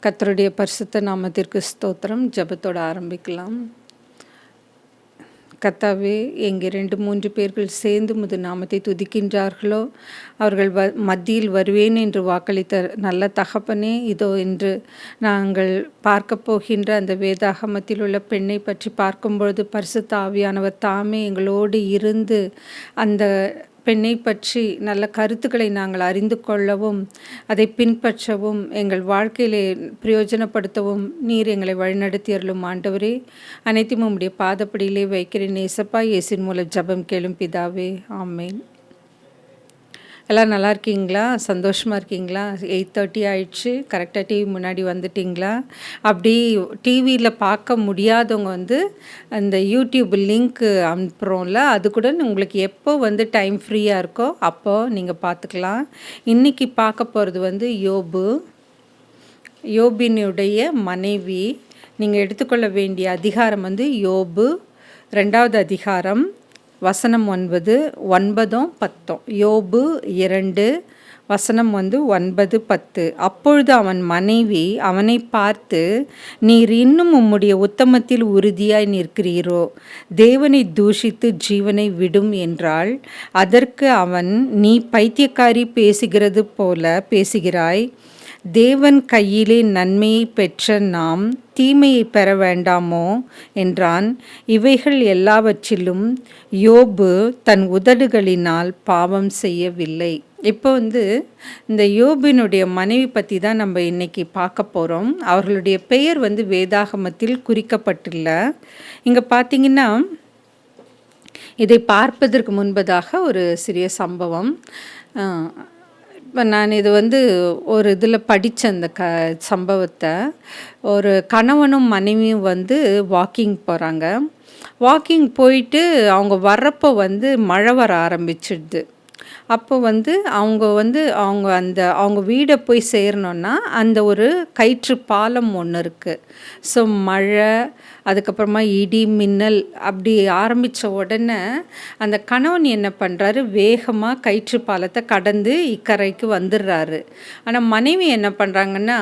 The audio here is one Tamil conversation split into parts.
கர்த்தருடைய பரிசுத்த நாமத்திற்கு ஸ்தோத்திரம். ஜெபத்தோட ஆரம்பிக்கலாம். கர்த்தாவே, எங்கே 2-3 பேர்கள் சேர்ந்து உமது நாமத்தை துதிக்கின்றார்களோ அவர்கள் மத்தியில் வருவேன் என்று வாக்களித்த நல்ல தகப்பனே, இதோ இன்று நாங்கள் பார்க்க போகின்ற அந்த வேதாகமத்தில் உள்ள பெண்ணை பற்றி பார்க்கும்பொழுது பரிசுத்த ஆவியானவர் தாமே எங்களோடு இருந்து அந்த பெண்ணை பற்றி நல்ல கருத்துக்களை நாங்கள் அறிந்து கொள்ளவும் அதை பின்பற்றவும் எங்கள் வாழ்க்கையிலே பிரயோஜனப்படுத்தவும் நீர் எங்களை வழிநடத்தி அருளும் ஆண்டவரே. அனைத்தும் உம்முடைய பாதப்படியிலே வைக்கிறேன் ஏசப்பா. இயேசுவின் மூலம் ஜெபம் கேளும் பிதாவே, ஆமேன். எல்லாம் நல்லா இருக்கீங்களா? சந்தோஷமாக இருக்கீங்களா? 8:30 ஆயிடுச்சு. கரெக்டாக டிவி முன்னாடி வந்துட்டிங்களா? அப்படி டிவியில் பார்க்க முடியாதவங்க அந்த யூடியூப் லிங்க் அனுப்புகிறோம்ல, அது கூட உங்களுக்கு எப்போ டைம் ஃப்ரீயாக இருக்கோ அப்போது நீங்கள் பார்த்துக்கலாம். இன்றைக்கி பார்க்க போகிறது யோபினுடைய மனைவி. நீங்கள் எடுத்துக்கொள்ள வேண்டிய அதிகாரம் யோபு 2வது அதிகாரம் வசனம் 9, 9-10. யோபு 2 வசனம் 9-10. அப்பொழுது அவன் மனைவி அவனை பார்த்து, நீர் இன்னும் உம்முடைய உத்தமத்தில் உறுதியாய் நிற்கிறீரோ? தேவனை தூஷித்து ஜீவனை விடும் என்றாள். அதற்கு அவன், நீ பைத்தியக்காரி, பேசுகிறது போல பேசுகிறாய். தேவன் கையிலே நன்மையை பெற்ற நாம் தீமையை பெற வேண்டாமோ என்றான். இவைகள் எல்லாவற்றிலும் யோபு தன் உதடுகளினால் பாவம் செய்யவில்லை. இப்போ இந்த யோபினுடைய மனைவி பற்றி தான் நம்ம இன்னைக்கு பார்க்க போகிறோம். அவர்களுடைய பெயர் வேதாகமத்தில் குறிக்கப்பட்டுள்ள. இங்கே பார்த்தீங்கன்னா, இதை பார்ப்பதற்கு முன்பதாக ஒரு சிறிய சம்பவம். இப்போ நான் இது ஒரு இதில் படித்த அந்த சம்பவத்தை. ஒரு கணவனும் மனைவியும் வாக்கிங் போகிறாங்க. வாக்கிங் போயிட்டு அவங்க வர்றப்போ மழை வர ஆரம்பிச்சிடுது. அப்போ அவங்க வீடை போய் சேரணுன்னா அந்த ஒரு கயிற்று பாலம் ஒன்று இருக்குது. ஸோ மழை, அதுக்கப்புறமா இடி மின்னல் அப்படி ஆரம்பித்த உடனே அந்த கணவன் என்ன பண்ணுறாரு, வேகமாக கயிற்று பாலத்தை கடந்து இக்கரைக்கு வந்துடுறாரு. ஆனால் மனைவி என்ன பண்ணுறாங்கன்னா,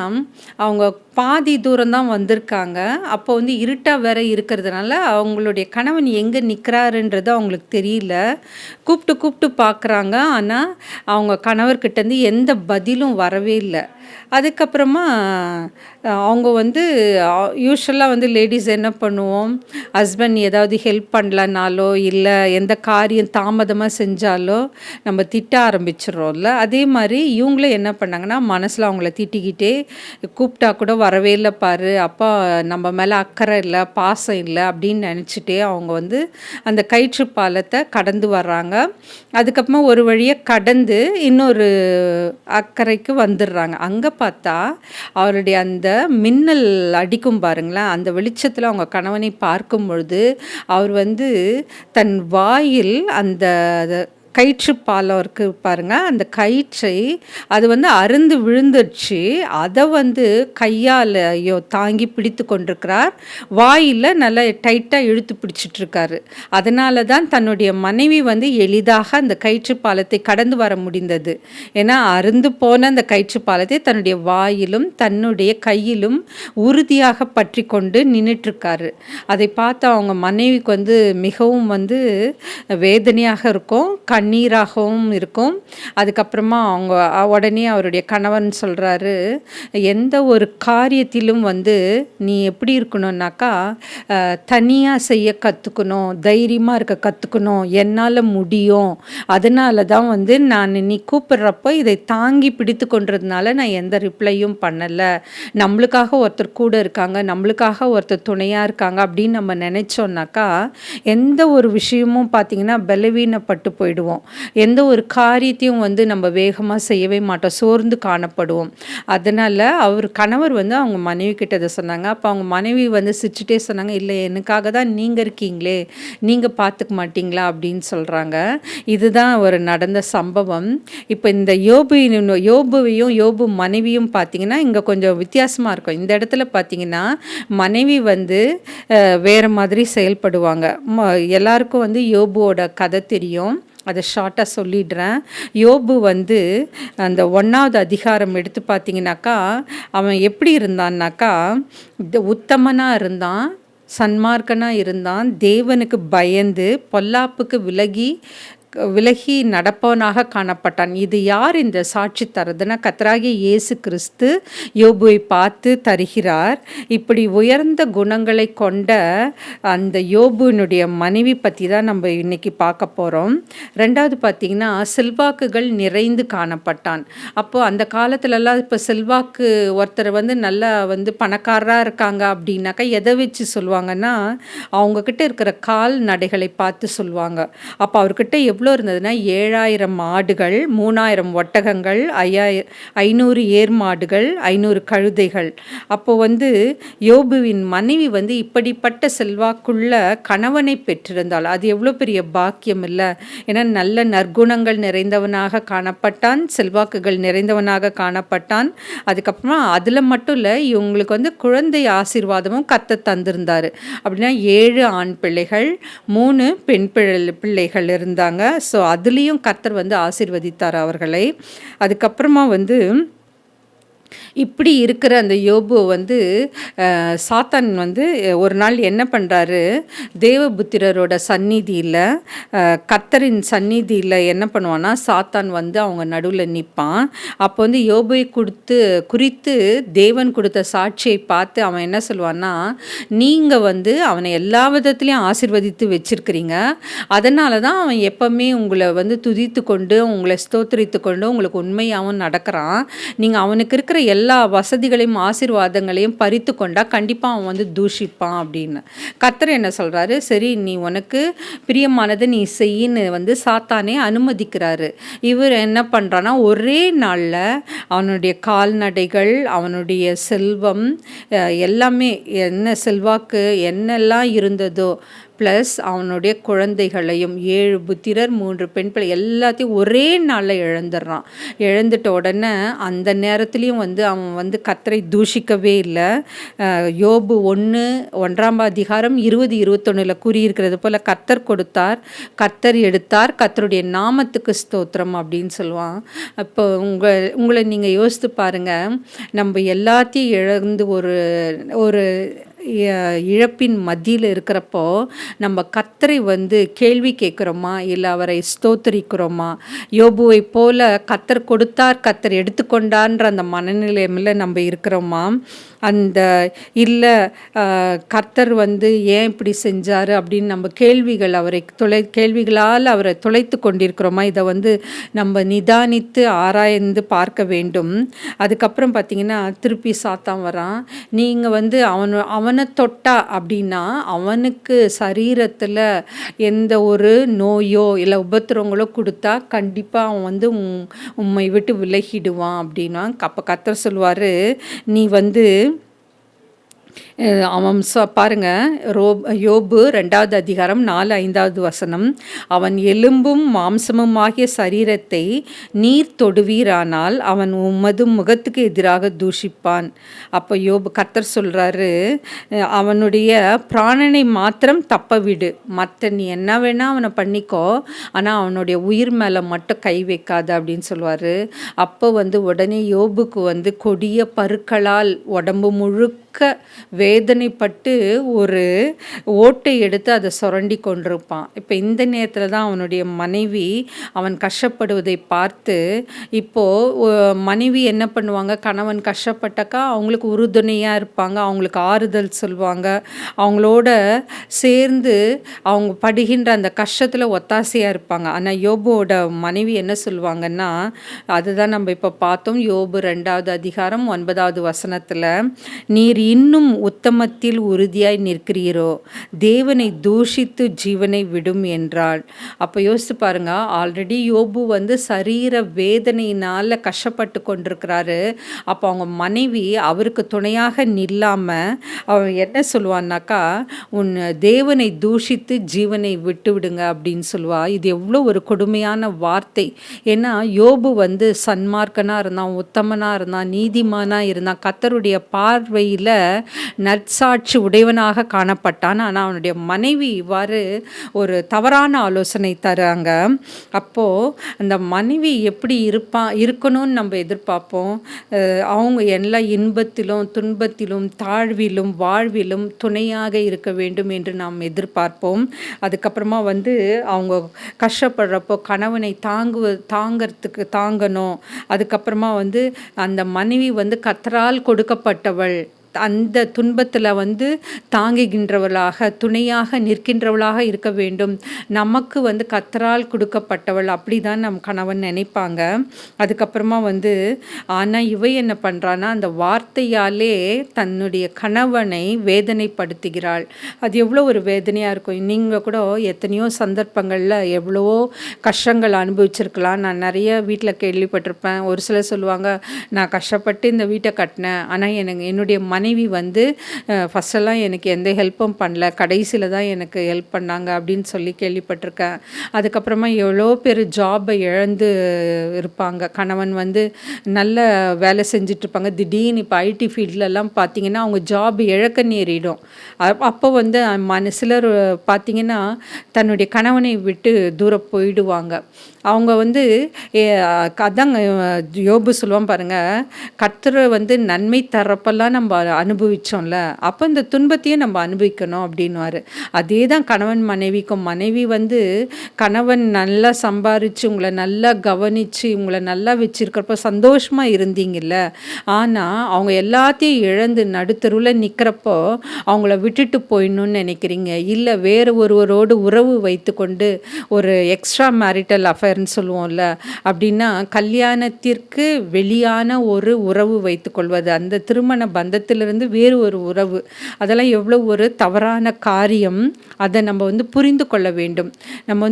அவங்க பாதி தூரம்தான் வந்திருக்காங்க. அப்போ இருட்டாக வேற இருக்கிறதுனால அவங்களுடைய கணவன் எங்கே நிற்கிறாருன்றது அவங்களுக்கு தெரியல. கூப்பிட்டு பார்க்குறாங்க. ஆனால் அவங்க கணவர்கிட்டேருந்து எந்த பதிலும் வரவே இல்லை. அதுக்கப்புறமா அவங்க யூஸ்வலாக லேடிஸ் என்ன பண்ணுவோம், ஹஸ்பண்ட் ஏதாவது ஹெல்ப் பண்ணலனாலோ இல்லை எந்த காரியம் தாமதமாக செஞ்சாலோ நம்ம திட்ட ஆரம்பிச்சிடுறோம்ல. அதே மாதிரி இவங்களும் என்ன பண்ணாங்கன்னா, மனசில் அவங்கள திட்டிக்கிட்டே, கூப்பிட்டா கூட வரவே இல்லை பாரு, அப்பா நம்ம மேலே அக்கறை இல்லை, பாசம் இல்லை அப்படின்னு நினச்சிட்டே அவங்க அந்த கயிற்று பாலத்தை கடந்து வர்றாங்க. அதுக்கப்புறமா ஒரு வழியை கடந்து இன்னொரு அக்கறைக்கு வந்துடுறாங்க. அங்கே பார்த்தா அவருடைய அந்த மின்னல் அடிக்கும் பாருங்களேன். அந்த வெளிச்சத்தில் அவங்க கணவனை பார்க்கும் பொழுது அவர் தன் வாயில் அந்த கயிற்று பாலம் இருக்குது பாருங்கள், அந்த கயிற்றை அது அருந்து விழுந்துடுச்சு. அதை கையால் தாங்கி பிடித்து கொண்டிருக்கிறார். வாயில் நல்லா டைட்டாக இழுத்து பிடிச்சிட்ருக்காரு. அதனால தான் தன்னுடைய மனைவி எளிதாக அந்த கயிற்று பாலத்தை கடந்து வர முடிந்தது. ஏன்னா அருந்து போன அந்த கயிற்று பாலத்தை தன்னுடைய வாயிலும் தன்னுடைய கையிலும் உறுதியாக பற்றி கொண்டு நின்றுட்டுருக்காரு. அதை பார்த்து அவங்க மனைவிக்கு மிகவும் வேதனையாக இருக்கும், கண்ணீராகவும் இருக்கும். அதுக்கப்புறமா அவங்க உடனே அவருடைய கணவன் சொல்கிறாரு, எந்த ஒரு காரியத்திலும் நீ எப்படி இருக்கணும்னாக்கா, தனியாக செய்ய கற்றுக்கணும், தைரியமாக இருக்க கற்றுக்கணும், என்னால் முடியும். அதனால தான் நான் நீ கூப்பிட்றப்போ இதை தாங்கி பிடித்து கொண்டதுனால நான் எந்த ரிப்ளையும் பண்ணலை. நம்மளுக்காக ஒருத்தர் கூட இருக்காங்க, நம்மளுக்காக ஒருத்தர் துணையாக இருக்காங்க அப்படின்னு நம்ம நினச்சோன்னாக்கா எந்த ஒரு விஷயமும் பார்த்திங்கன்னா பலவீனப்பட்டு போயிடுவோம். எந்த ஒரு காரியத்தையும் நம்ம வேகமாக செய்யவே மாட்டோம், சோர்ந்து காணப்படுவோம். அதனால் அவர் கணவர் அவங்க மனைவி கிட்ட இதை சொன்னாங்க. அப்போ அவங்க மனைவி சிரிச்சுட்டே சொன்னாங்க, இல்லை எனக்காக தான் நீங்கள் இருக்கீங்களே, நீங்கள் பார்த்துக்க மாட்டிங்களா அப்படின்னு சொல்கிறாங்க. இதுதான் ஒரு நடந்த சம்பவம். இப்போ இந்த யோபுவையும் யோபு மனைவியும் பார்த்திங்கன்னா இங்கே கொஞ்சம் வித்தியாசமாக இருக்கும். இந்த இடத்துல பார்த்திங்கன்னா மனைவி வேறு மாதிரி செயல்படுவாங்க. எல்லாருக்கும் யோபுவோட கதை தெரியும். அதை ஷார்ட்டாக சொல்லிடுறேன். யோபு வந்து அந்த 1வது அதிகாரம் எடுத்து பார்த்தீங்கன்னாக்கா, அவன் எப்படி இருந்தான்னாக்கா, உத்தமனாக இருந்தான், சன்மார்க்கனாக இருந்தான், தேவனுக்கு பயந்து பொல்லாப்புக்கு விலகி நடப்பவனாக காணப்பட்டான். இது யார் இந்த சாட்சி தருதுன்னா, கர்த்தராகிய இயேசு கிறிஸ்து யோபுவை பார்த்து தருகிறார். இப்படி உயர்ந்த குணங்களை கொண்ட அந்த யோபுவினுடைய மனைவி பற்றி தான் நம்ம இன்னைக்கு பார்க்க போகிறோம். 2வது பார்த்திங்கன்னா, செல்வாக்குகள் நிறைந்து காணப்பட்டான். அப்போது அந்த காலத்துலலாம் இப்போ செல்வாக்கு ஒருத்தர் வந்து நல்லா வந்து பணக்காரராக இருக்காங்க அப்படின்னாக்கா எதை வச்சு சொல்லுவாங்கன்னா, அவங்கக்கிட்ட இருக்கிற கால் நடைகளை பார்த்து சொல்லுவாங்க. அப்போ அவர்கிட்ட எவ்வளோ இருந்ததுன்னா 7000 ஆடுகள், 3000 ஒட்டகங்கள், 500 ஏர் மாடுகள், 500 கழுதைகள். அப்போ வந்து யோபுவின் மனைவி வந்து இப்படிப்பட்ட செல்வாக்குள்ள கணவனை பெற்றிருந்தாள். அது எவ்வளோ பெரிய பாக்கியம் இல்லை? ஏன்னா நல்ல நற்குணங்கள் நிறைந்தவனாக காணப்பட்டான், செல்வாக்குகள் நிறைந்தவனாக காணப்பட்டான். அதுக்கப்புறமா அதில் மட்டும் இல்லை, இவங்களுக்கு வந்து குழந்தை ஆசீர்வாதமும் கர்த்தர் தந்திருந்தார். அப்படின்னா 7 ஆண் பிள்ளைகள், 3 பெண் பிள்ளைகள் இருந்தாங்க. ஸோ அதுலேயும் கர்த்தர் வந்து ஆசீர்வதித்தார் அவர்களை. அதுக்கப்புறமா வந்து இப்படி இருக்கிற அந்த யோபு வந்து சாத்தான் வந்து ஒரு நாள் என்ன பண்ணுறாரு, தேவபுத்திரரோட சந்நிதியில், கர்த்தரின் சந்நிதியில் என்ன பண்ணுவான்னா, சாத்தான் வந்து அவங்க நடுவில் நிற்பான். அப்போ வந்து யோபுவை குறித்து தேவன் கொடுத்த சாட்சியை பார்த்து அவன் என்ன சொல்லுவான்னா, நீங்கள் வந்து அவனை எல்லா விதத்துலேயும் ஆசீர்வதித்து வச்சிருக்கிறீங்க, அதனால தான் அவன் எப்பவுமே உங்களை வந்து துதித்து கொண்டு உங்களை ஸ்தோத்திரித்து கொண்டு உங்களுக்கு உண்மையாகவும் நடக்கிறான். நீங்கள் அவனுக்கு இருக்கிற எல்லா வசதிகளையும் ஆசீர்வாதங்களையும் பறித்து கொண்டா கண்டிப்பாக அவன் வந்து தூஷிப்பான் அப்படின்னு. கர்த்தர் என்ன சொல்கிறாரு, சரி நீ உனக்கு பிரியமானதை நீ செய்யின்னு வந்து சாத்தானே அனுமதிக்கிறாரு. இவர் என்ன பண்ணுறான்னா, ஒரே நாளில் அவனுடைய கால்நடைகள், அவனுடைய செல்வம், எல்லாமே என்ன செல்வாக்கு என்னெல்லாம் இருந்ததோ ப்ளஸ் அவனுடைய குழந்தைகளையும் 7 புத்திரர் 3 பெண் பிள்ளை எல்லாத்தையும் ஒரே நாளில் இழந்துடுறான். இழந்துட்ட உடனே அந்த நேரத்துலையும் வந்து அவன் வந்து கர்த்தரை தூஷிக்கவே இல்லை. யோபு 1 அதிகாரம் 20-21 கூறியிருக்கிறது போல், கர்த்தர் கொடுத்தார், கர்த்தர் எடுத்தார், கர்த்தருடைய நாமத்துக்கு ஸ்தோத்திரம் அப்படின்னு சொல்லுவான். இப்போ உங்களை நீங்கள் யோசித்து பாருங்கள், நம்ம எல்லாத்தையும் இழந்து ஒரு இழப்பின் மத்தியில் இருக்கிறப்போ நம்ம கர்த்தரை வந்து கேள்வி கேட்குறோமா, இல்லை அவரை ஸ்தோத்தரிக்கிறோமா? யோபுவை போல கர்த்தர் கொடுத்தார், கர்த்தர் எடுத்துக்கொண்டான்ற அந்த மனநிலையில் நம்ம இருக்கிறோமா? அந்த இல்லை கர்த்தர் வந்து ஏன் இப்படி செஞ்சார் அப்படின்னு நம்ம கேள்விகளால் அவரை தொலைத்து கொண்டிருக்கிறோமா? இதை வந்து நம்ம நிதானித்து ஆராய்ந்து பார்க்க வேண்டும். அதுக்கப்புறம் பார்த்திங்கன்னா, திருப்பி சாத்தான் வரான். நீங்கள் வந்து அவனை தொட்டா அப்படின்னா அவனுக்கு சரீரத்தில் எந்த ஒரு நோயோ இல்லை உபத்திரங்களோ கொடுத்தா கண்டிப்பாக அவன் வந்து உம்மை விட்டு விலகிடுவான் அப்படின்னா. அப்போ கர்த்தர் சொல்லுவார், நீ வந்து அவன் பாருங்க, யோபு 2வது அதிகாரம் 4-5வது வசனம், அவன் எலும்பும் மாம்சமும் ஆகிய சரீரத்தை நீர் தொடுவீரானால் அவன் உமது முகத்துக்கு எதிராக தூஷிப்பான். அப்போ யோபு கர்த்தர் சொல்கிறாரு, அவனுடைய பிராணனை மாத்திரம் தப்ப விடு, மற்ற நீ என்ன வேணால் அவனை பண்ணிக்கோ, ஆனால் அவனுடைய உயிர் மேலே மட்டும் கை வைக்காத அப்படின்னு சொல்லுவார். அப்போ வந்து உடனே யோபுக்கு வந்து கொடிய பருக்களால் உடம்பு முழுக்க வேதனைப்பட்டு ஒரு ஓட்டை எடுத்து அதை சுரண்டி கொண்டிருப்பான். இப்போ இந்த நேரத்தில் தான் அவனுடைய மனைவி அவன் கஷ்டப்படுவதை பார்த்து, இப்போது மனைவி என்ன பண்ணுவாங்க, கணவன் கஷ்டப்பட்டாக்கா அவங்களுக்கு உறுதுணையாக இருப்பாங்க, அவங்களுக்கு ஆறுதல் சொல்லுவாங்க, அவங்களோட சேர்ந்து அவங்க படுகின்ற அந்த கஷ்டத்தில் ஒத்தாசையாக இருப்பாங்க. ஆனால் யோபுவோட மனைவி என்ன சொல்லுவாங்கன்னா, அதுதான் நம்ம இப்போ பார்த்தோம். யோபு 2வது அதிகாரம் 9வது வசனத்தில், நீர் இன்னும் உத்தமத்தில் உறுதியாய் நிற்கிறீரோ, தேவனை தூஷித்து ஜீவனை விடும் என்றாள். அப்போ யோசித்து பாருங்க, ஆல்ரெடி யோபு வந்து சரீர வேதனையினால் கஷ்டப்பட்டு கொண்டிருக்கிறாரு. அப்போ அவங்க மனைவி அவருக்கு துணையாக நில்லாமல் அவன் என்ன சொல்லுவான்னாக்கா, உன் தேவனை தூஷித்து ஜீவனை விட்டு விடுங்க அப்படின்னு சொல்லுவா. இது எவ்வளோ ஒரு கொடுமையான வார்த்தை. ஏன்னா யோபு வந்து சன்மார்க்கனாக இருந்தான், உத்தமனாக இருந்தான், நீதிமானாக இருந்தான், கர்த்தருடைய பார்வையில் நற்சாட்சி உடையவனாக காணப்பட்டான். ஆனால் அவனுடைய மனைவி இவ்வாறு ஒரு தவறான ஆலோசனை தராங்க. அப்போது அந்த மனைவி எப்படி இருக்கணும்னு நம்ம எதிர்பார்ப்போம். அவங்க எல்லா இன்பத்திலும் துன்பத்திலும் தாழ்விலும் வாழ்விலும் துணையாக இருக்க வேண்டும் என்று நாம் எதிர்பார்ப்போம். அதுக்கப்புறமா அவங்க கஷ்டப்படுறப்போ கணவனை தாங்கணும். அதுக்கப்புறமா அந்த மனைவி கர்த்தரால் கொடுக்கப்பட்டவள், அந்த துன்பத்தில் தாங்குகின்றவளாக துணையாக நிற்கின்றவளாக இருக்க வேண்டும். நமக்கு கர்த்தரால் கொடுக்கப்பட்டவள் அப்படி தான் நம் கணவன் நினைப்பாங்க. அதுக்கப்புறமா ஆனால் இவை என்ன பண்ணுறான்னா அந்த வார்த்தையாலே தன்னுடைய கணவனை வேதனைப்படுத்துகிறாள். அது எவ்வளோ ஒரு வேதனையாக இருக்கும். நீங்கள் கூட எத்தனையோ சந்தர்ப்பங்களில் எவ்வளவோ கஷ்டங்கள் அனுபவிச்சிருக்கலாம். நான் நிறைய வீட்டில் கேள்விப்பட்டிருப்பேன். ஒரு சிலர் சொல்லுவாங்க, நான் கஷ்டப்பட்டு இந்த வீட்டை கட்டினேன், ஆனால் என்னுடைய மனைவி ஃபஸ்ட்டெல்லாம் எனக்கு எந்த ஹெல்ப்பும் பண்ணல, கடைசியில் தான் எனக்கு ஹெல்ப் பண்ணாங்க அப்படின்னு சொல்லி கேள்விப்பட்டிருக்கேன். அதுக்கப்புறமா எவ்வளோ பேர் ஜாபை இழந்து இருப்பாங்க. கணவன் நல்ல வேலை செஞ்சிட்ருப்பாங்க, திடீர்னு இப்போ ஐடி ஃபீல்ட்லலாம் பார்த்திங்கன்னா அவங்க ஜாப் இழக்க நேரிடும். அப்போ சிலர் பார்த்திங்கன்னா தன்னுடைய கணவனை விட்டு தூரம் போயிடுவாங்க. அவங்க அதாங்க யோபு சொல்லுவான் பாருங்கள், கர்த்தர் நன்மை தரப்பெல்லாம் நம்ம அனுபவித்தோம்ல, அப்போ இந்த துன்பத்தையும் நம்ம அனுபவிக்கணும் அப்படின்வார். அதே தான் கணவன் மனைவிக்கும். மனைவி கணவன் நல்லா சம்பாரித்து உங்களை நல்லா கவனித்து உங்களை நல்லா வச்சுருக்கிறப்ப சந்தோஷமாக இருந்தீங்கல்ல, ஆனால் அவங்க எல்லாத்தையும் இழந்து நடுத்தருவில் நிற்கிறப்போ அவங்கள விட்டுட்டு போயிடணும்னு நினைக்கிறீங்க. இல்லை வேறு ஒருவரோடு உறவு வைத்து கொண்டு ஒரு எக்ஸ்ட்ரா மேரிட்டல் அஃபேர்னு சொல்லுவோம்ல, அப்படின்னா கல்யாணத்திற்கு வெளியான ஒரு உறவு வைத்துக்கொள்வது, அந்த திருமண பந்தத்திலிருந்து வேறு ஒரு உறவு, அதெல்லாம் எவ்வளோ ஒரு தவறான காரியம். அதை நம்ம புரிந்து கொள்ள வேண்டும். நம்ம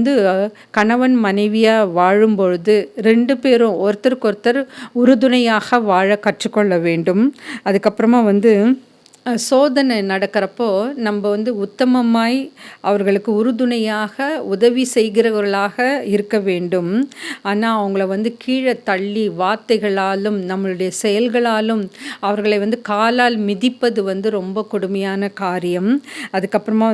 கணவன் மனைவியாக வாழும்பொழுது 2 பேரும் ஒருத்தருக்கு ஒருத்தர் உறுதுணையாக வாழ கற்றுக்கொள்ள வேண்டும். அதுக்கப்புறமா சோதனை நடக்கிறப்போ நம்ம உத்தமமாய் அவர்களுக்கு உறுதுணையாக உதவி செய்கிறவர்களாக இருக்க வேண்டும். ஆனால் அவங்கள கீழே தள்ளி வார்த்தைகளாலும் நம்மளுடைய செயல்களாலும் அவர்களை காலால் மிதிப்பது ரொம்ப கொடுமையான காரியம். அதுக்கப்புறமா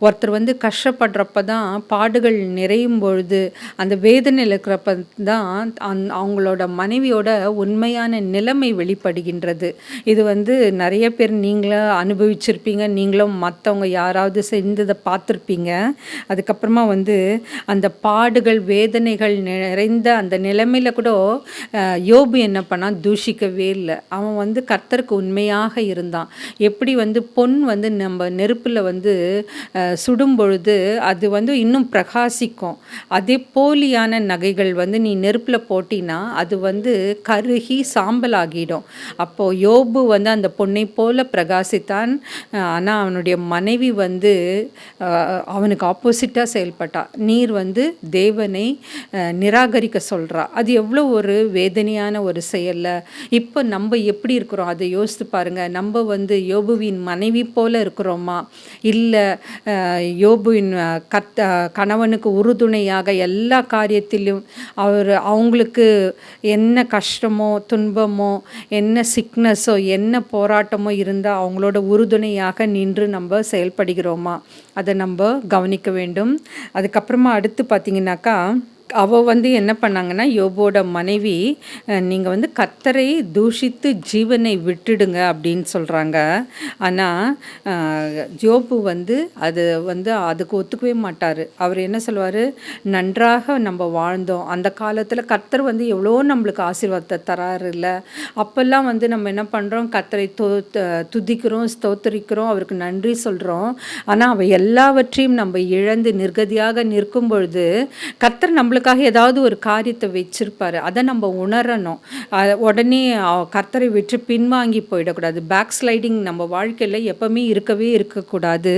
ஒருத்தர் கஷ்டப்படுறப்ப தான், பாடுகள் நிறையும் பொழுது அந்த வேதனையில் இருக்கிறப்ப தான் அவங்களோட மனைவியோட உண்மையான நிலைமை வெளிப்படுகின்றது. இது நிறைய பேர் நீங்களும் அனுபவிச்சிருப்பீங்க, நீங்களும் மற்றவங்க யாராவது செஞ்சதை பார்த்துருப்பீங்க. அதுக்கப்புறமா அந்த பாடுகள் வேதனைகள் நிறைந்த அந்த நிலைமையில் கூட யோபு என்ன பண்ணான், தூஷிக்கவே இல்லை. அவன் கர்த்தருக்கு உண்மையாக இருந்தான். எப்படி பொன் நம்ம நெருப்பில் சுடும் பொழுது அது இன்னும் பிரகாசிக்கும். அதே போலியான நகைகள் நீ நெருப்பில் போட்டினா அது கருகி சாம்பல் ஆகிடும். அப்போது யோபு அந்த பொண்ணை போல பிரகாசித்தான். ஆனால் அவனுடைய மனைவி அவனுக்கு ஆப்போசிட்டாக செயல்பட்டா. நீர் தேவனை நிராகரிக்க சொல்கிறா. அது எவ்வளோ ஒரு வேதனையான ஒரு செயல்ல. இப்போ நம்ம எப்படி இருக்கிறோம் அதை யோசித்து பாருங்கள். நம்ம யோபுவின் மனைவி போல இருக்கிறோமா, இல்லை யோபுவின் கணவனுக்கு உறுதுணையாக எல்லா காரியத்திலும் அவங்களுக்கு என்ன கஷ்டமோ துன்பமோ என்ன சிக்னஸோ என்ன போராட்டமோ இருந்தால் அவங்களோட உறுதுணையாக நின்று நம்ம செயல்படுகிறோமா, அதை நம்ம கவனிக்க வேண்டும். அதுக்கப்புறமா அடுத்து பார்த்திங்கனாக்கா, அவள் என்ன பண்ணாங்கன்னா, யோபோட மனைவி, நீங்கள் கர்த்தரை தூஷித்து ஜீவனை விட்டுடுங்க அப்படின்னு சொல்கிறாங்க. ஆனால் யோபு அது அதுக்கு ஒத்துக்கவே மாட்டார். அவர் என்ன சொல்லுவார், நன்றாக நம்ம வாழ்ந்தோம், அந்த காலத்தில் கர்த்தர் எவ்வளோ நம்மளுக்கு ஆசீர்வாதத்தை தராரு இல்லை, அப்போல்லாம் நம்ம என்ன பண்ணுறோம், கர்த்தரை துதிக்கிறோம், ஸ்தோத்தரிக்கிறோம், அவருக்கு நன்றி சொல்கிறோம். ஆனால் அவள் எல்லாவற்றையும் நம்ம இழந்து நிர்கதியாக நிற்கும் பொழுது கர்த்தர் நம்மளுக்கு ஏதாவது ஒரு காரியத்தை வச்சிருப்பாரு. அதை நம்ம உணரணும். உடனே கர்த்தரை விட்டு பின்வாங்கி போயிடக்கூடாது. பேக் ஸ்லைடிங் நம்ம வாழ்க்கையில் எப்பவுமே இருக்கவே இருக்கக்கூடாது.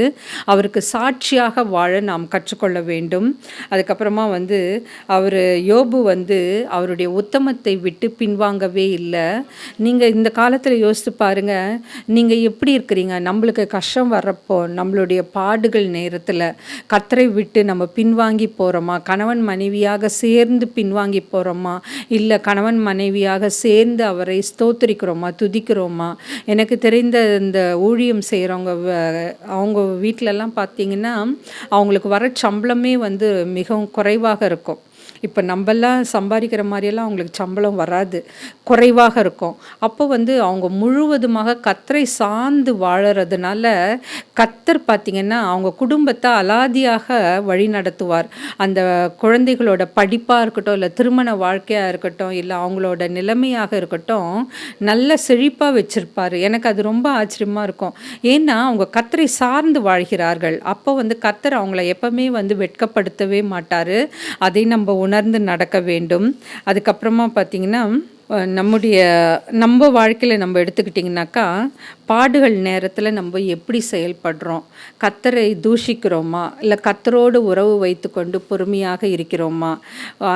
அவருக்கு சாட்சியாக வாழ நாம் கற்றுக்கொள்ள வேண்டும். அதுக்கப்புறமா அவர் யோபு அவருடைய உத்தமத்தை விட்டு பின்வாங்கவே இல்லை. நீங்கள் இந்த காலத்தில் யோசித்து பாருங்கள், நீங்கள் எப்படி இருக்கிறீங்க? நம்மளுக்கு கஷ்டம் வர்றப்போ, நம்மளுடைய பாடுகள் நேரத்தில் கர்த்தரை விட்டு நம்ம பின்வாங்கி போகிறோமா? கணவன் மனைவியாக மனைவியாக சேர்ந்து பின்வாங்கி போகிறோமா, இல்லை கணவன் மனைவியாக சேர்ந்து அவரை ஸ்தோத்திரிக்கிறோமா, துதிக்கிறோமா? எனக்கு தெரிந்த இந்த ஊழியம் செய்கிறவங்க அவங்க வீட்டிலலாம் பார்த்திங்கன்னா அவங்களுக்கு வர சம்பளமே வந்து மிகவும் குறைவாக இருக்கும். இப்போ நம்மெல்லாம் சம்பாதிக்கிற மாதிரியெல்லாம் அவங்களுக்கு சம்பளம் வராது, குறைவாக இருக்கும். அப்போ வந்து அவங்க முழுவதுமாக கர்த்தரை சார்ந்து வாழறதுனால கர்த்தர் பார்த்திங்கன்னா அவங்க குடும்பத்தை அலாதியாக வழி நடத்துவார். அந்த குழந்தைகளோட படிப்பாக இருக்கட்டும், இல்லை திருமண வாழ்க்கையாக இருக்கட்டும், இல்லை அவங்களோட நிலைமையாக இருக்கட்டும், நல்ல செழிப்பாக வச்சுருப்பார். எனக்கு அது ரொம்ப ஆச்சரியமாக இருக்கும். ஏன்னா அவங்க கர்த்தரை சார்ந்து வாழ்கிறார்கள். அப்போ வந்து கர்த்தர் அவங்கள எப்பவுமே வந்து வெட்கப்படுத்தவே மாட்டார். அதை நம்ம உணர்ந்து நடக்க வேண்டும். அதுக்கப்புறமா பார்த்திங்கன்னா நம்ம வாழ்க்கையில் நம்ம எடுத்துக்கிட்டிங்கனாக்கா, பாடுகள் நேரத்தில் நம்ம எப்படி செயல்படுறோம்? கர்த்தரை தூஷிக்கிறோமா, இல்லை கர்த்தரோடு உறவு வைத்து கொண்டு பொறுமையாக இருக்கிறோமா?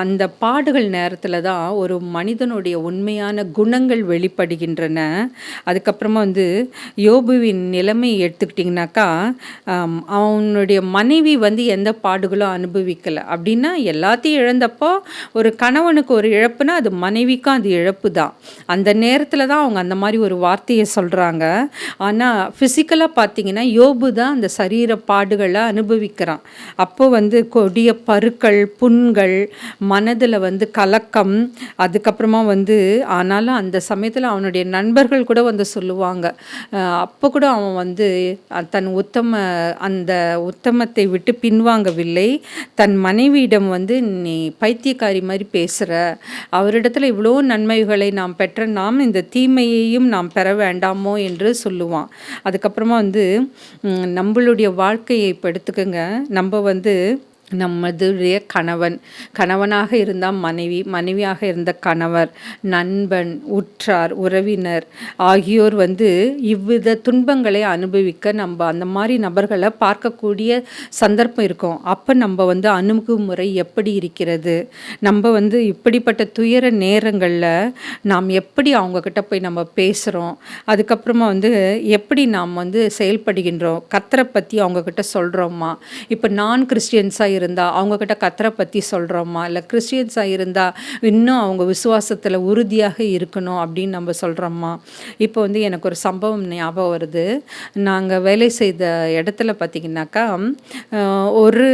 அந்த பாடுகள் நேரத்தில் தான் ஒரு மனிதனுடைய உண்மையான குணங்கள் வெளிப்படுகின்றன. அதுக்கப்புறமா வந்து யோபுவின் நிலைமை எடுத்துக்கிட்டிங்கனாக்கா, அவனுடைய மனைவி வந்து எந்த பாடுகளும் அனுபவிக்கலை. அப்படின்னா எல்லாத்தையும் இழந்தப்போ ஒரு கணவனுக்கு ஒரு இழப்புனா அது மனைவிக்கும் அது இழப்பு தான். அந்த நேரத்தில் தான் அவங்க அந்த மாதிரி ஒரு வார்த்தையை சொல்கிறாங்க. ஆனால் ஃபிசிக்கலாக பார்த்தீங்கன்னா யோபு தான் அந்த சரீர பாடுகளை அனுபவிக்கிறான். அப்போ வந்து கொடிய பருக்கள், புண்கள், மனதில் வந்து கலக்கம். அதுக்கப்புறமா வந்து ஆனாலும் அந்த சமயத்தில் அவனுடைய நண்பர்கள் கூட வந்து சொல்லுவாங்க. அப்போ கூட அவன் வந்து தன் அந்த உத்தமத்தை விட்டு பின்வாங்கவில்லை. தன் மனைவியிடம் வந்து நீ பைத்தியக்காரி மாதிரி பேசுகிற, அவரிடத்துல இவ்வளோ நன்மைகளை நாம் பெற்ற நாம் இந்த தீமையையும் நாம் பெற வேண்டாமோ என்று சொல்லுவான். அதுக்கப்புறமா வந்து நம்மளுடைய வாழ்க்கையை இப்போ எடுத்துக்கோங்க. நம்ம வந்து நம்மளுடைய கணவனாக இருந்தால் மனைவி, மனைவியாக இருந்த கணவர், நண்பன், உற்றார், உறவினர் ஆகியோர் வந்து இவ்வித துன்பங்களை அனுபவிக்க நம்ம அந்த மாதிரி நபர்களை பார்க்கக்கூடிய சந்தர்ப்பம் இருக்கும். அப்போ நம்ம வந்து அணுகுமுறை எப்படி இருக்கிறது? நம்ம வந்து இப்படிப்பட்ட துயர நேரங்களில் நாம் எப்படி அவங்கக்கிட்ட போய் நம்ம பேசுகிறோம்? அதுக்கப்புறமா வந்து எப்படி நாம் வந்து செயல்படுகின்றோம்? கர்த்தரை பற்றி அவங்கக்கிட்ட சொல்கிறோமா? இப்போ நான் கிறிஸ்டியன்ஸாக இருந்தால் அவங்கக்கிட்ட கர்த்தரை பற்றி சொல்கிறோமா, இல்லை கிறிஸ்டியன்ஸாக இருந்தால் இன்னும் அவங்க விசுவாசத்தில் உறுதியாக இருக்கணும் அப்படின்னு நம்ம சொல்கிறோமா? இப்போ வந்து எனக்கு ஒரு சம்பவம் ஞாபகம் வருது. நாங்கள் வேலை செய்த இடத்துல பார்த்திங்கனாக்கா ஒரு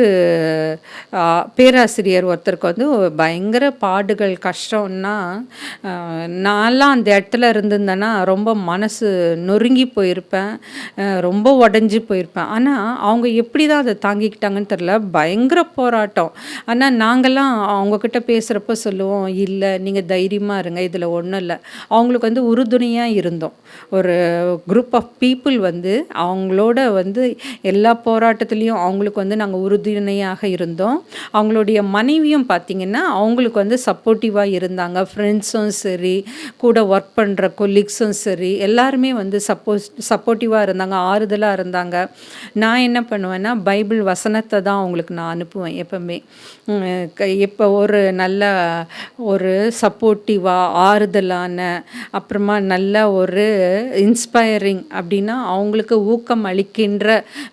பேராசிரியர் ஒருத்தருக்கு வந்து பயங்கர பாடுகள், கஷ்டம்னா நான்லாம் அந்த இடத்துல இருந்திருந்தேன்னா ரொம்ப மனசு நொறுங்கி போயிருப்பேன், ரொம்ப உடஞ்சி போயிருப்பேன். ஆனால் அவங்க எப்படி தான் அதை தாங்கிக்கிட்டாங்கன்னு தெரில, பயங்கர போராட்டம். ஆனால் நாங்கள்லாம் அவங்கக்கிட்ட பேசுகிறப்ப சொல்லுவோம், இல்லை நீங்கள் தைரியமாக இருங்க, இதில் ஒன்றும் இல்லை. அவங்களுக்கு வந்து உறுதுணையாக இருந்தோம். ஒரு குரூப் ஆஃப் பீப்புள் வந்து அவங்களோட வந்து எல்லா போராட்டத்துலேயும் அவங்களுக்கு வந்து நாங்கள் உறுதுணையாக இருந்தோம். அவங்களுடைய மனைவியும் பார்த்திங்கன்னா அவங்களுக்கு வந்து சப்போர்ட்டிவாக இருந்தாங்க. ஃப்ரெண்ட்ஸும் சரி, கூட ஒர்க் பண்ணுற கொலீக்ஸும் சரி, எல்லாருமே வந்து சப்போர்ட்டிவாக இருந்தாங்க, ஆறுதலாக இருந்தாங்க. நான் என்ன பண்ணுவேன்னா பைபிள் வசனத்தை தான் அவங்களுக்கு நான் அனுப்புவேன் எப்பவுமே. இப்போ ஒரு நல்ல ஒரு சப்போர்ட்டிவாக ஆறுதலான, அப்புறமா நல்ல ஒரு இன்ஸ்பைரிங் அப்படின்னா அவங்களுக்கு ஊக்கம் அளிக்கின்ற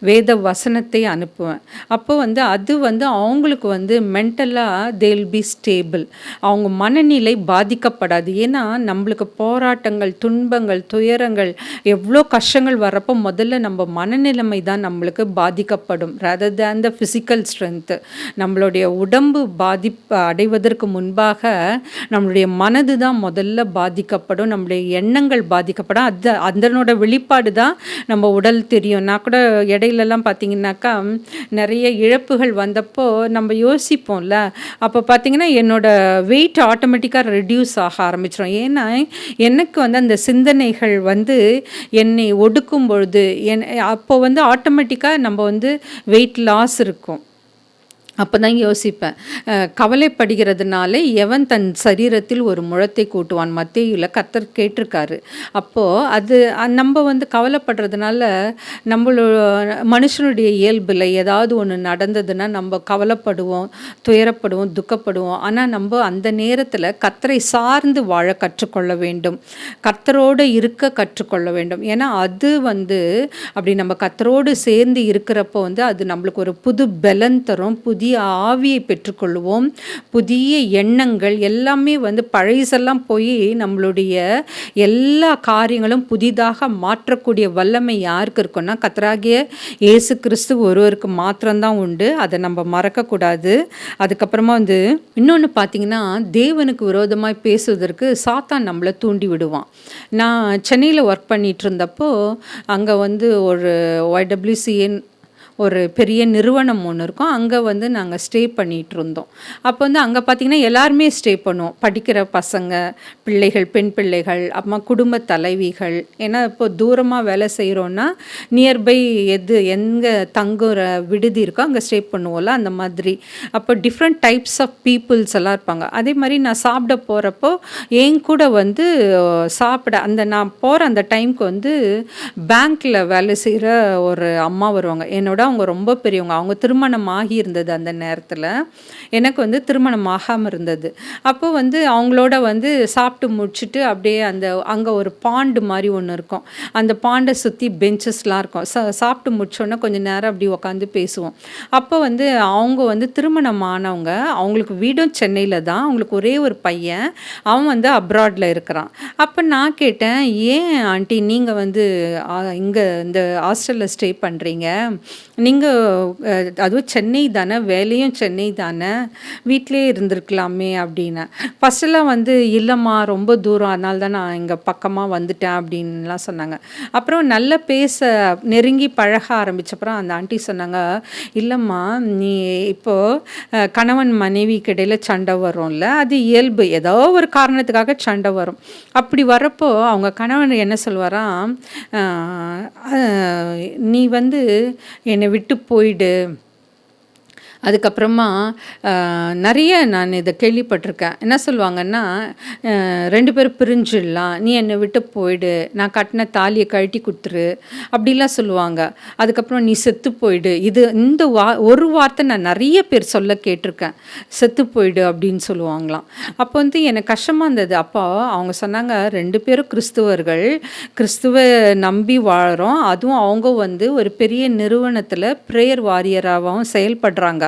வேத வசனத்தை அனுப்புவேன். அப்போ வந்து அது வந்து அவங்களுக்கு வந்து மென்டலாக தேல் பி ஸ்டேபிள், அவங்க மனநிலை பாதிக்கப்படாது. ஏன்னா நம்மளுக்கு போராட்டங்கள், துன்பங்கள், துயரங்கள், எவ்வளோ கஷ்டங்கள் வர்றப்போ முதல்ல நம்ம மனநிலைமை தான் நம்மளுக்கு பாதிக்கப்படும், rather than the physical strength. நம்மளுடைய உடம்பு பாதிப்பு அடைவதற்கு முன்பாக நம்மளுடைய மனது தான் முதல்ல பாதிக்கப்படும், நம்மளுடைய எண்ணங்கள் பாதிக்கப்படும். அதனோட வெளிப்பாடு தான் நம்ம உடல் தெரியும். நான் கூட இடையிலலாம் பார்த்திங்கனாக்கா நிறைய இழப்புகள் வந்தப்போ நம்ம யோசிப்போம்ல, அப்போ பார்த்திங்கன்னா என்னோடய வெயிட் ஆட்டோமேட்டிக்காக ரெடியூஸ் ஆக ஆரம்பிச்சிடும். ஏன்னா எனக்கு வந்து அந்த சிந்தனைகள் வந்து என்னை ஒடுக்கும் பொழுது அப்போ வந்து ஆட்டோமேட்டிக்காக நம்ம வந்து வெயிட் லாஸ் இருக்கும். அப்போ தான் யோசிப்பேன், கவலைப்படுகிறதுனால எவன் தன் சரீரத்தில் ஒரு முழத்தை கூட்டுவான், மத்தேயுல கர்த்தர் கேட்டிருக்காரு. அப்போது அது நம்ம வந்து கவலைப்படுறதுனால மனுஷனுடைய இயல்பில் ஏதாவது ஒன்று நடந்ததுன்னா நம்ம கவலைப்படுவோம், துயரப்படுவோம், துக்கப்படுவோம். ஆனால் நம்ம அந்த நேரத்தில் கர்த்தரை சார்ந்து வாழ கற்றுக்கொள்ள வேண்டும், கர்த்தரோடு இருக்க கற்றுக்கொள்ள வேண்டும். ஏன்னா அது வந்து அப்படி நம்ம கர்த்தரோடு சேர்ந்து இருக்கிறப்போ வந்து அது நம்மளுக்கு ஒரு புது பலன் தரும், புதிய புதிய ஆவியை பெற்றுக்கொள்வோம். புதிய எண்ணங்கள் எல்லாமே வந்து பழைசெல்லாம் போய் நம்மளுடைய எல்லா காரியங்களும் புதிதாக மாற்றக்கூடிய வல்லமை யாருக்கு இருக்குன்னா கர்த்தராகிய இயேசு கிறிஸ்து ஒருவருக்கு மாத்திரம்தான் உண்டு. அதை நம்ம மறக்கக்கூடாது. அதுக்கப்புறமா வந்து இன்னொன்று பார்த்தீங்கன்னா, தேவனுக்கு விரோதமாய் பேசுவதற்கு சாத்தான் நம்மளை தூண்டி விடுவான். நான் சென்னையில் ஒர்க் பண்ணிட்டு இருந்தப்போ அங்கே வந்து ஒரு YWCA ஒரு பெரிய நிறுவனம் ஒன்று இருக்கும். அங்கே வந்து நாங்கள் ஸ்டே பண்ணிகிட்டு இருந்தோம். அப்போ வந்து அங்கே பார்த்திங்கன்னா எல்லாருமே ஸ்டே பண்ணுவோம். படிக்கிற பசங்க, பிள்ளைகள், பெண் பிள்ளைகள், அப்புறமா குடும்ப தலைவிகள். ஏன்னா இப்போ தூரமாக வேலை செய்கிறோன்னா நியர்பை எங்கே தங்குற விடுதி இருக்கோ அங்கே ஸ்டே பண்ணுவோம்ல, அந்த மாதிரி. அப்போ டிஃப்ரெண்ட் டைப்ஸ் ஆஃப் பீப்புள்ஸ் எல்லாம் இருப்பாங்க. அதே மாதிரி நான் சாப்பிட போகிறப்போ என் கூட வந்து நான் போகிற அந்த டைமுக்கு வந்து பேங்க்கில் வேலை செய்கிற ஒரு அம்மா வருவாங்க. என்னோட அவங்க ரொம்ப பெரியவங்க. அவங்க திருமணம் ஆகி இருந்தது அந்த நேரத்தில். எனக்கு வந்து திருமணம் ஆகாமல் இருந்தது. அப்போ வந்து அவங்களோட வந்து சாப்பிட்டு முடிச்சுட்டு அப்படியே அங்கே ஒரு பாண்டு மாதிரி ஒன்று இருக்கும். அந்த பாண்டை சுற்றி பெஞ்சஸ்லாம் இருக்கும். சாப்பிட்டு முடிச்சோன்னே கொஞ்சம் நேரம் அப்படி உட்காந்து பேசுவோம். அப்போ வந்து அவங்க வந்து திருமணம் ஆனவங்க. அவங்களுக்கு வீடும் சென்னையில் தான். அவங்களுக்கு ஒரே ஒரு பையன். அவன் வந்து அப்ராடில் இருக்கிறான். அப்போ நான் கேட்டேன், ஏன் ஆண்டி நீங்கள் வந்து இங்கே இந்த ஹாஸ்டலில் ஸ்டே பண்ணுறீங்க? நீங்கள் அதுவும் சென்னை தானே, வேலையும் சென்னை தானே, வீட்டிலே இருந்திருக்கலாமே அப்படின்னு. ஃபஸ்ட்டெல்லாம் வந்து இல்லைம்மா ரொம்ப தூரம், அதனால தான் நான் இங்கே பக்கமாக வந்துட்டேன் அப்படின்லாம் சொன்னாங்க. அப்புறம் நல்லா நெருங்கி பழக ஆரம்பித்தப்பறம் அந்த ஆண்டி சொன்னாங்க, இல்லைம்மா நீ இப்போது கணவன் மனைவிக்கு இடையில் சண்டை வரும்ல, அது இயல்பு. ஏதோ ஒரு காரணத்துக்காக சண்டை வரும். அப்படி வரப்போ அவங்க கணவன் என்ன சொல்வாராம், நீ வந்து என்னை விட்டு போயிடு. அதுக்கப்புறமா நிறைய நான் இதை கேள்விப்பட்டிருக்கேன். என்ன சொல்லுவாங்கன்னா, 2 பேரும் பிரிஞ்சிடலாம், நீ என்னை விட்டு போயிடு, நான் கட்டின தாலியை கழட்டி கொடுத்துரு, அப்படிலாம் சொல்லுவாங்க. அதுக்கப்புறம் நீ செத்து போயிடு. இந்த ஒரு வார்த்தை நான் நிறைய பேர் சொல்ல கேட்டிருக்கேன், செத்து போயிடு அப்படின்னு சொல்லுவாங்களாம். அப்போ வந்து எனக்கு கஷ்டமாக இருந்தது. அப்போ அவங்க சொன்னாங்க, 2 பேரும் கிறிஸ்துவர்கள், கிறிஸ்துவ நம்பி வாழ்கிறோம். அதுவும் அவங்க வந்து ஒரு பெரிய நிறுவனத்தில் ப்ரேயர் வாரியராகவும் செயல்படுறாங்க.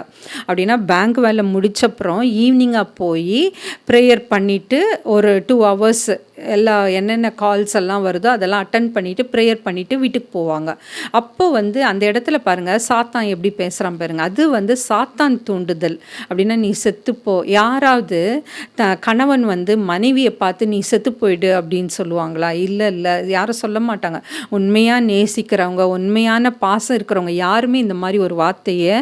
அப்படின்னா பேங்க் வேலை முடிச்சப்புறம் ஈவினிங்காக போய் ப்ரேயர் பண்ணிவிட்டு ஒரு 2 ஹவர்ஸ் என்னென்ன கால்ஸ் எல்லாம் வருதோ அதெல்லாம் அட்டன் பண்ணிவிட்டு ப்ரேயர் பண்ணிவிட்டு வீட்டுக்கு போவாங்க. அப்போ வந்து அந்த இடத்துல பாருங்கள் சாத்தான் எப்படி பேசுகிறான் பாருங்கள். அது வந்து சாத்தான் தூண்டுதல். அப்படின்னா நீ செத்துப்போ. யாராவது கணவன் வந்து மனைவியை பார்த்து நீ செத்து போயிடு அப்படின்னு சொல்லுவாங்களா? இல்லை, யாரும் சொல்ல மாட்டாங்க. உண்மையாக நேசிக்கிறவங்க, உண்மையான பாசம் இருக்கிறவங்க யாருமே இந்த மாதிரி ஒரு வார்த்தையை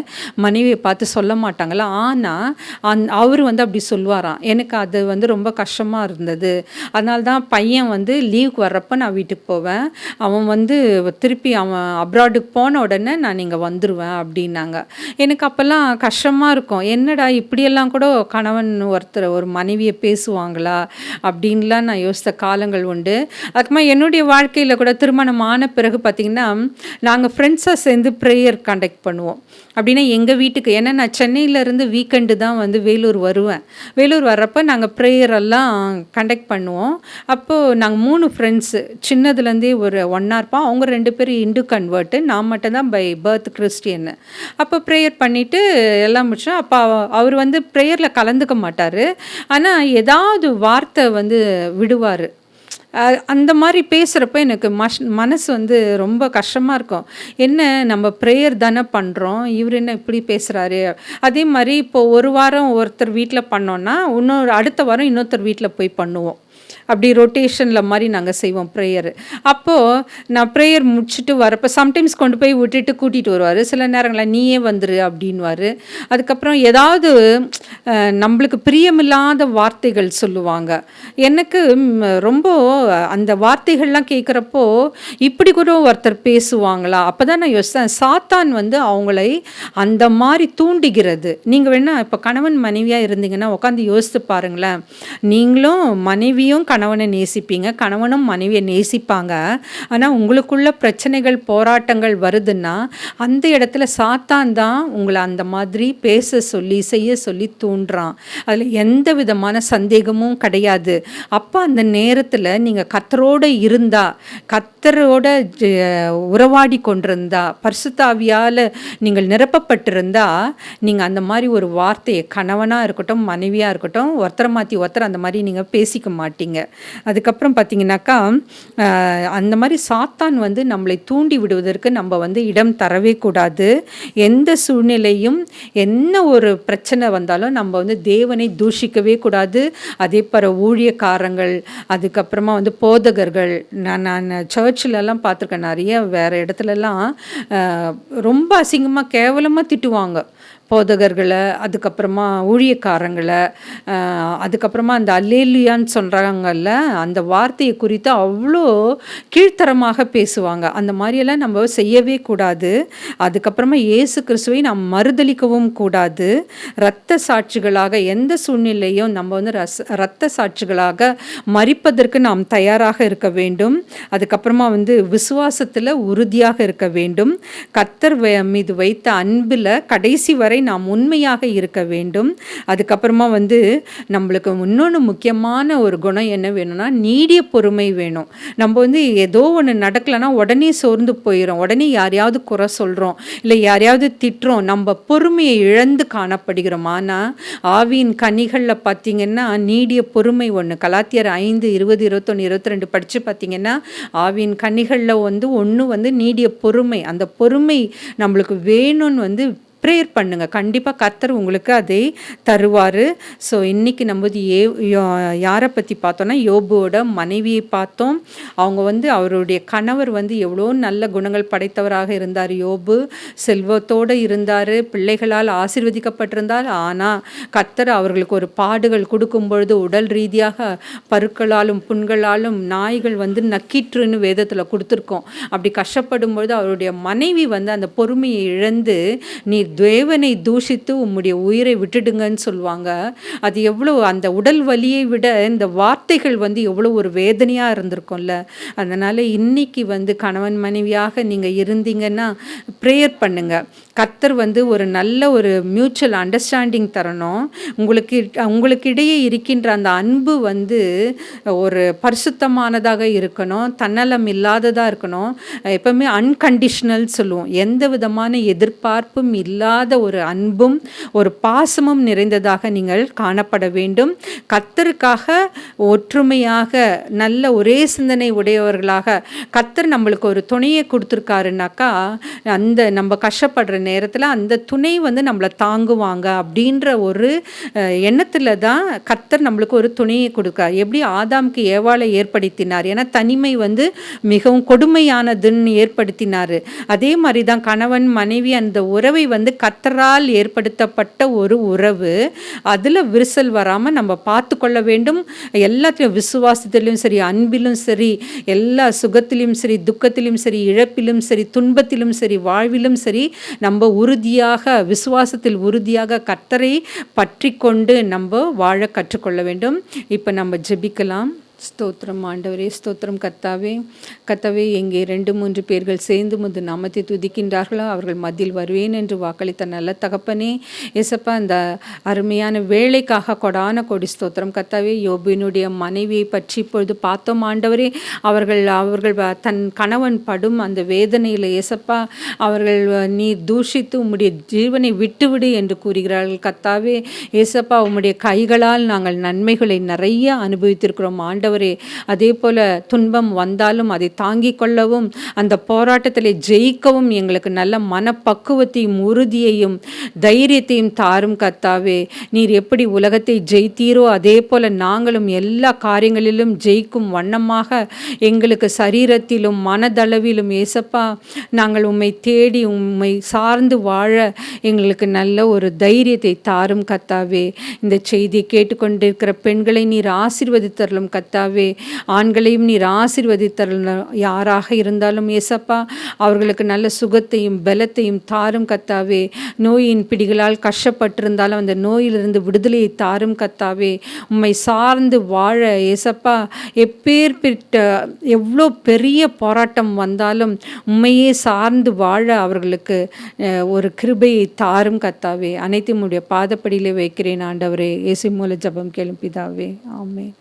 மனைவியை பார்த்து சொல்ல மாட்டாங்களா? ஆனால் அவர் வந்து அப்படி சொல்லுவாராம். எனக்கு அது வந்து ரொம்ப கஷ்டமாக இருந்தது. அதனால தான் பையன் வந்து லீவுக்கு வர்றப்போ நான் வீட்டுக்கு போவேன், அவன் வந்து திருப்பி அவன் அப்ராடுக்கு போன உடனே நான் இங்கே வந்துடுவேன் அப்படின்னாங்க. எனக்கு அப்போல்லாம் கஷ்டமாக இருக்கும். என்னடா இப்படியெல்லாம் கூட கணவன் ஒரு மனைவியை பேசுவாங்களா அப்படின்லாம் நான் யோசித்த காலங்கள் உண்டு. அதுக்குமா என்னுடைய வாழ்க்கையில் கூட திருமணம் ஆன பிறகு பார்த்திங்கன்னா, நாங்கள் ஃப்ரெண்ட்ஸாக சேர்ந்து ப்ரேயர் கண்டக்ட் பண்ணுவோம். அப்படின்னா எங்கள் வீட்டுக்கு, ஏன்னா நான் சென்னையிலேருந்து வீக்கெண்டு தான் வந்து வேலூர் வருவேன். வேலூர் வர்றப்போ நாங்கள் ப்ரேயரெல்லாம் கண்டக்ட் பண்ணுவோம். அப்போது நாங்கள் 3 ஃப்ரெண்ட்ஸு சின்னதுலேருந்தே ஒன்றா இருப்போம். அவங்க 2 பேரும் இந்து கன்வெர்ட்டு, நான் மட்டும்தான் பை பர்த் கிறிஸ்டியன்னு. அப்போ ப்ரேயர் பண்ணிவிட்டு எல்லாம் முடிச்சோம். அப்போ அவர் வந்து ப்ரேயரில் கலந்துக்க மாட்டார், ஆனால் ஏதாவது வார்த்தை வந்து விடுவார். அந்த மாதிரி பேசுகிறப்ப எனக்கு மனசு வந்து ரொம்ப கஷ்டமாக இருக்கும். என்ன நம்ம ப்ரேயர் தானே பண்ணுறோம், இவர் என்ன இப்படி பேசுகிறாரு. அதே மாதிரி இப்போது ஒரு வாரம் ஒருத்தர் வீட்டில் பண்ணோன்னா அடுத்த வாரம் இன்னொருத்தர் வீட்டில் போய் பண்ணுவோம். அப்படி ரொட்டேஷனில் மாதிரி நாங்கள் செய்வோம் ப்ரேயரு. அப்போது நான் ப்ரேயர் முடிச்சுட்டு வரப்போ சம்டைம்ஸ் கொண்டு போய் விட்டுட்டு கூட்டிகிட்டு வருவார். சில நேரங்களில் நீயே வந்துரு அப்படின்வார். அதுக்கப்புறம் ஏதாவது நம்மளுக்கு பிரியமில்லாத வார்த்தைகள் சொல்லுவாங்க. எனக்கு ரொம்ப அந்த வார்த்தைகள்லாம் கேட்குறப்போ இப்படி கூட ஒருத்தர் பேசுவாங்களா? அப்போ தான் நான் யோசித்தேன், சாத்தான் வந்து அவங்களை அந்த மாதிரி தூண்டுகிறது. நீங்கள் வேணால் இப்போ கணவன் மனைவியாக இருந்தீங்கன்னா உட்காந்து யோசித்து பாருங்களேன். நீங்களும் மனைவியும் கணவனை நேசிப்பீங்க, கணவனும் மனைவியை நேசிப்பாங்க. ஆனால் உங்களுக்குள்ள பிரச்சனைகள் போராட்டங்கள் வருதுன்னா அந்த இடத்துல சாத்தான் தான் உங்களை அந்த மாதிரி பேச சொல்லி செய்ய சொல்லி தூண்டுறான். அதில் எந்த விதமான சந்தேகமும் கிடையாது. அப்போ அந்த நேரத்தில் நீங்கள் கர்த்தரோடு இருந்தா, கர்த்தரோட உறவாடி கொண்டிருந்தா, பரிசுத்தாவியால் நீங்கள் நிரப்பப்பட்டிருந்தா, நீங்கள் அந்த மாதிரி ஒரு வார்த்தையை கணவனாக இருக்கட்டும் மனைவியாக இருக்கட்டும் ஒருத்தரை மாற்றி ஒருத்தர் அந்த மாதிரி நீங்கள் பேசிக்க மாட்டீங்க. அதுக்கப்புறம் பார்த்தீங்கன்னாக்கா அந்த மாதிரி சாத்தான் வந்து நம்மளை தூண்டி விடுவதற்கு நம்ம வந்து இடம் தரவே கூடாது. எந்த சூழ்நிலையும் என்ன ஒரு பிரச்சனை வந்தாலும் நம்ம வந்து தேவனை தூஷிக்கவே கூடாது. அதே போல ஊழியக்காரங்கள், அதுக்கப்புறமா வந்து போதகர்கள், நான் சர்ச்சிலலாம் பார்த்துருக்கேன், நிறைய வேறு இடத்துலலாம் ரொம்ப அசிங்கமாக கேவலமாக திட்டுவாங்க போதகர்களை, அதுக்கப்புறமா ஊழியக்காரங்களை, அதுக்கப்புறமா அந்த அல்லேலுயான்னு சொல்கிறாங்கல்ல அந்த வார்த்தையை குறித்து அவ்வளோ கீழ்த்தரமாக பேசுவாங்க. அந்த மாதிரியெல்லாம் நம்ம செய்யவே கூடாது. அதுக்கப்புறமா இயேசு கிறிஸ்துவை நாம் மறுதலிக்கவும் கூடாது. இரத்த சாட்சிகளாக எந்த சூழ்நிலையும் நம்ம வந்து இரத்த சாட்சிகளாக மரிப்பதற்கு நாம் தயாராக இருக்க வேண்டும். அதுக்கப்புறமா வந்து விசுவாசத்தில் உறுதியாக இருக்க வேண்டும். கர்த்தர் மீது வைத்த அன்பில் கடைசி வரை நாம் உண்மையாக இருக்க வேண்டும். அதுக்கப்புறமா வந்து நம்மளுக்கு இன்னொன்று முக்கியமான ஒரு குணம் என்ன வேணும்னா நீடிய பொறுமை வேணும். நம்ம வந்து ஏதோ ஒன்று நடக்கலைன்னா உடனே சோர்ந்து போயிடும், உடனே யாரையாவது குறை சொல்கிறோம், இல்லை யாரையாவது திட்டுறோம், நம்ம பொறுமையை இழந்து காணப்படுகிறோம். ஆனால் ஆவியின் கனிகளில் பார்த்திங்கன்னா நீடிய பொறுமை ஒன்று. கலாத்தியர் 5, 20, 21, 22 படித்து பார்த்திங்கன்னா ஆவியின் கனிகளில் வந்து ஒன்று வந்து நீடிய பொறுமை. அந்த பொறுமை நம்மளுக்கு வேணும்னு வந்து ப்ரேயர் பண்ணுங்கள். கண்டிப்பாக கர்த்தர் உங்களுக்கு அதை தருவார். ஸோ இன்றைக்கி நம்ம யாரை பற்றி பார்த்தோன்னா யோபுவோட மனைவியை பார்த்தோம். அவங்க வந்து அவருடைய கணவர் வந்து எவ்வளோ நல்ல குணங்கள் படைத்தவராக இருந்தார். யோபு செல்வத்தோடு இருந்தார், பிள்ளைகளால் ஆசீர்வதிக்கப்பட்டிருந்தார். ஆனால் கர்த்தர் அவர்களுக்கு ஒரு பாடுகள் கொடுக்கும் பொழுது உடல் ரீதியாக பருக்களாலும் புண்களாலும் நாய்கள் வந்து நக்கிற்றுன்னு வேதத்தில் கொடுத்துருக்கோம். அப்படி கஷ்டப்படும் பொழுது அவருடைய மனைவி வந்து அந்த பொறுமையை இழந்து நீ தேவனை தூஷித்து உம்முடைய உயிரை விட்டுடுங்கன்னு சொல்லுவாங்க. அது எவ்வளோ அந்த உடல் வலியை விட இந்த வார்த்தைகள் வந்து எவ்வளோ ஒரு வேதனையாக இருந்திருக்கும்ல. அதனால் இன்னைக்கு வந்து கணவன் மனைவியாக நீங்கள் இருந்தீங்கன்னா ப்ரேயர் பண்ணுங்கள். கர்த்தர் வந்து ஒரு நல்ல ஒரு மியூச்சுவல் அண்டர்ஸ்டாண்டிங் தரணும். உங்களுக்கிடையே இருக்கின்ற அந்த அன்பு வந்து ஒரு பரிசுத்தமானதாக இருக்கணும், தன்னலம் இல்லாததாக இருக்கணும். எப்பவுமே அன்கண்டிஷனல் சொல்லுவோம். எந்த விதமான எதிர்பார்ப்பும் இல்லாத ஒரு அன்பும் ஒரு பாசமும் நிறைந்ததாக நீங்கள் காணப்பட வேண்டும். கர்த்தருக்காக ஒற்றுமையாக நல்ல ஒரே சிந்தனை உடையவர்களாக கர்த்தர் நம்மளுக்கு ஒரு துணையை கொடுத்துருக்காருனாக்கா அந்த நம்ம கஷ்டப்படுற நேரத்தில் அந்த துணை வந்து நம்மளை தாங்குவாங்க அப்படின்ற ஒரு எண்ணத்தில் தான் கர்த்தர் நம்மளுக்கு ஒரு துணையை கொடுக்கார். எப்படி ஆதாமுக்கு ஏவாளை ஏற்படுத்தினார், ஏன்னா தனிமை வந்து மிகவும் கொடுமையானதுன்னு ஏற்படுத்தினார். அதே மாதிரி தான் கணவன் மனைவி அந்த உறவை வந்து கர்த்தரால் ஏற்படுத்தப்பட்ட ஒரு உறவு. அதில் விரிசல் வராமல் நம்ம பார்த்து கொள்ள வேண்டும். எல்லாத்திலும் விசுவாசத்திலும் சரி, அன்பிலும் சரி, எல்லா சுகத்திலும் சரி, துக்கத்திலும் சரி, இழப்பிலும் சரி, துன்பத்திலும் சரி, வாழ்விலும் சரி, நம்ம உறுதியாக விசுவாசத்தில் உறுதியாக கர்த்தரை பற்றி கொண்டு நம்ம வாழ கற்றுக்கொள்ள வேண்டும். இப்போ நம்ம ஜெபிக்கலாம். ஸ்தோத்திரம் ஆண்டவரே, ஸ்தோத்திரம் கர்த்தாவே. கர்த்தாவே, எங்கே 2-3 பேர்கள் சேர்ந்து முது நாமத்தை துதிக்கின்றார்களோ அவர்கள் மத்தியில் வருவேன் என்று வாக்களித்த நல்ல தகப்பனே, ஏசப்பா இந்த அருமையான வேலைக்காக கொடான கொடி ஸ்தோத்திரம் கர்த்தாவே. யோபுவினுடைய மனைவியை பற்றி இப்பொழுது பார்த்தோம் ஆண்டவரே. அவர்கள் தன் கணவன் படும் அந்த வேதனையில் ஏசப்பா அவர்கள் நீ தூஷித்து உம்முடைய ஜீவனை விட்டுவிடு என்று கூறுகிறார்கள் கர்த்தாவே. ஏசப்பா, உம்முடைய கைகளால் நாங்கள் நன்மைகளை நிறைய அனுபவித்திருக்கிறோம் ஆண்டவரே. அதே போல துன்பம் வந்தாலும் அதை தாங்கிக் கொள்ளவும் அந்த போராட்டத்தில் ஜெயிக்கவும் எங்களுக்கு நல்ல மனப்பக்குவத்தையும் உறுதியையும் தைரியத்தையும் தாரும் கர்த்தாவே. நீர் எப்படி உலகத்தை ஜெயித்தீரோ அதே போல நாங்களும் எல்லா காரியங்களிலும் ஜெயிக்கும் வண்ணமாக எங்களுக்கு சரீரத்திலும் மனதளவிலும் ஏசப்பா நாங்கள் உம்மை தேடி உம்மை சார்ந்து வாழ எங்களுக்கு நல்ல ஒரு தைரியத்தை தாரும் கர்த்தாவே. இந்த செய்தியை கேட்டுக்கொண்டிருக்கிற பெண்களை நீர் ஆசீர்வதித்தருளும் கர்த்தாவே. கத்தாவே. ஆண்களையும் நீர் ஆசீர்வதித்தருளும். யாராக இருந்தாலும் ஏசப்பா அவர்களுக்கு நல்ல சுகத்தையும் பலத்தையும் தாரும் கத்தாவே. நோயின் பிடிகளால் கஷ்டப்பட்டிருந்தாலும் அந்த நோயிலிருந்து விடுதலையை தாரும் கத்தாவே. உம்மை சார்ந்து வாழ ஏசப்பா எப்பேற்பட்ட எவ்வளோ பெரிய போராட்டம் வந்தாலும் உம்மையே சார்ந்து வாழ அவர்களுக்கு ஒரு கிருபையை தாரும் கத்தாவே. அனைத்தையும் உடைய பாதப்படியிலே வைக்கிறேன் ஆண்டவரே. இயேசு மூல ஜெபம் கேளும் பிதாவே. ஆமென்.